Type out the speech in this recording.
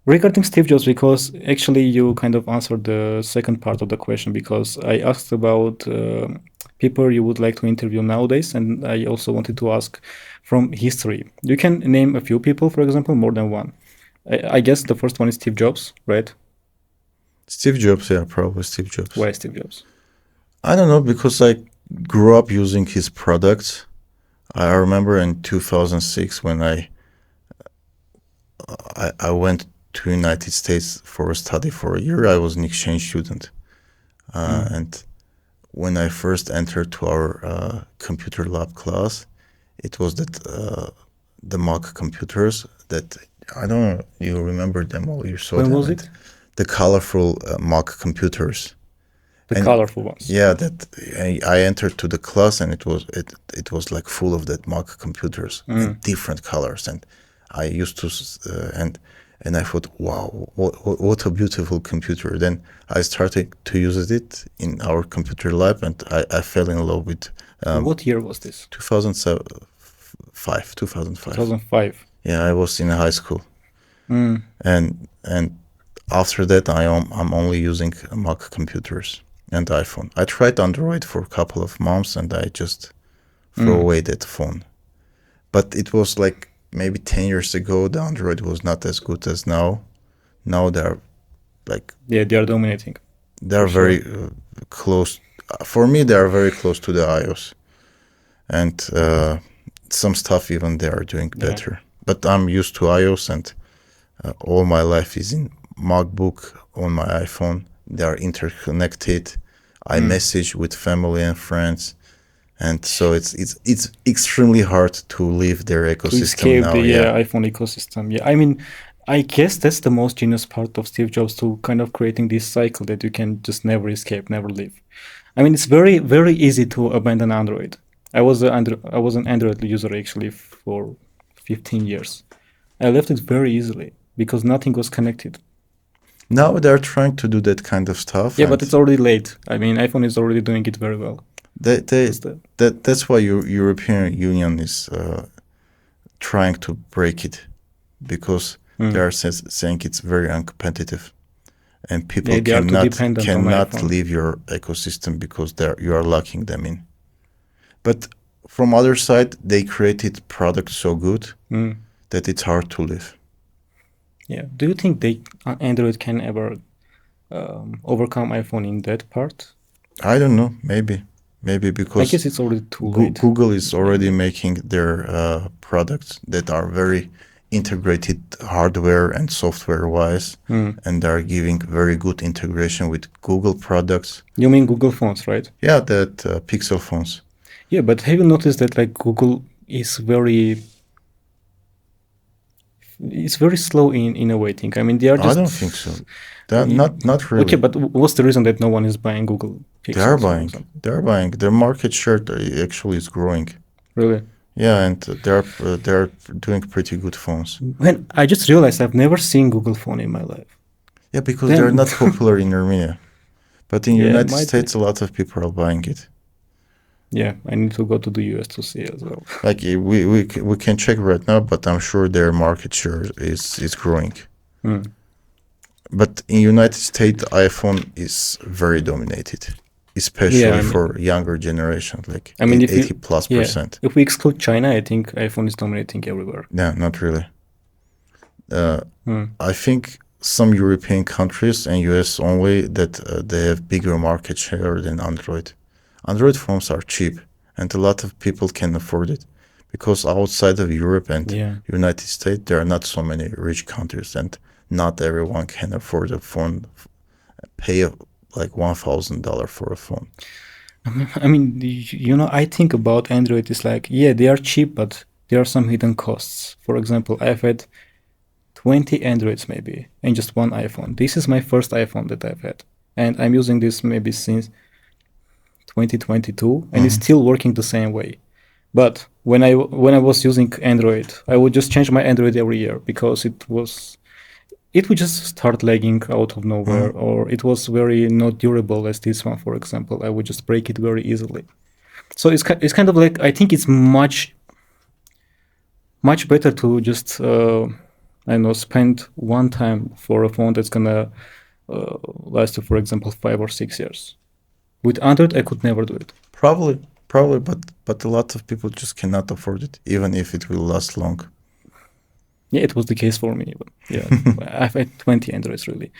Regarding Steve Jobs, because actually you kind of answered the second part of the question, because I asked about people you would like to interview nowadays, and I also wanted to ask from history. You can name a few people, for example, more than one. I guess the first one is Steve Jobs, right? Steve Jobs, yeah, probably Steve Jobs. Why Steve Jobs? I don't know, because I grew up using his products. I remember in 2006 when I went to United States for a study for a year. I was an exchange student, and when I first entered to our computer lab class, it was that the Mac computers that I don't know. You remember them or you saw When them? was it? The colorful Mac computers. The And colorful ones. yeah, that I entered to the class and it was like full of that Mac computers in different colors, and I used to and I thought, wow, what a beautiful computer. Then I started to use it in our computer lab, and I fell in love with What year was this? 2005. 2005. Yeah, I was in high school, Mm. and after that I'm only using Mac computers and iPhone. I tried Android for a couple of months and I just throw away that phone. But it was like maybe 10 years ago, the Android was not as good as now. Now they're like, Yeah, they are dominating. they're For very close. For me, they are very close to the iOS. And some stuff even they are doing better. But I'm used to iOS, and all my life is in MacBook on my iPhone. They are interconnected. I message with family and friends, and so it's extremely hard to leave their to ecosystem escape now. the Yeah, iPhone ecosystem. Yeah, I mean, I guess that's the most genius part of Steve Jobs, to kind of creating this cycle that you can just never escape, never leave. I mean, it's very, very easy to abandon Android. I was an Android user actually for 15 years. I left it very easily because nothing was connected. now they're trying to do that kind of stuff. Yeah, and but it's already late. I mean, iPhone is already doing it very well. that's why European Union is trying to break it, because they are saying it's very uncompetitive, and people They are too dependent on cannot iPhone. leave your ecosystem because you are locking them in. But from other side, they created products so good that it's hard to live. Yeah. Do you think Android can ever overcome iPhone in that part? I don't know. Maybe I because guess it's already too late. Google is already making their products that are very integrated hardware and software wise, and are giving very good integration with Google products. You mean Google phones, right? Yeah, that Pixel phones. Yeah, but have you noticed that like Google is very slow in innovating? I mean, they are I just. don't think so. Not really. Okay, but what's the reason that no one is buying Google Pixels? They are for buying. example? They are buying. Their market share actually is growing. Really? Yeah, and they're doing pretty good phones. When I just realized I've never seen Google phone in my life. Yeah, because Then- they're not popular in Armenia, but in Yeah, United might be. States, a lot of people are buying it. Yeah, I need to go to the US to see as well. Like we can check right now, but I'm sure their market share is growing. But in United States, iPhone is very dominated, especially Yeah, I mean- for younger generation, like I mean, if you- 80+%. If we exclude China, I think iPhone is dominating everywhere. No, not really. I think some European countries and US only that they have bigger market share than Android. Android phones are cheap, and a lot of people can afford it, because outside of Europe and Yeah. United States, there are not so many rich countries, and not everyone can afford a phone, pay like $1,000 for a phone. I mean, I think about Android is like, yeah, they are cheap, but there are some hidden costs. For example, I've had 20 Androids maybe and just one iPhone. This is my first iPhone that I've had, and I'm using this maybe since 2022, and it's still working the same way. But when I was using Android, I would just change my Android every year because it would just start lagging out of nowhere, or it was very not durable as this one, for example. I would just break it very easily. So it's kind of like, I think it's much better to just I know, spend one time for a phone that's gonna last you, for example, 5 or 6 years. With Android, I could never do it. Probably, but a lot of people just cannot afford it, even if it will last long. Yeah, it was the case for me even. Yeah, I've had 20 Androids really.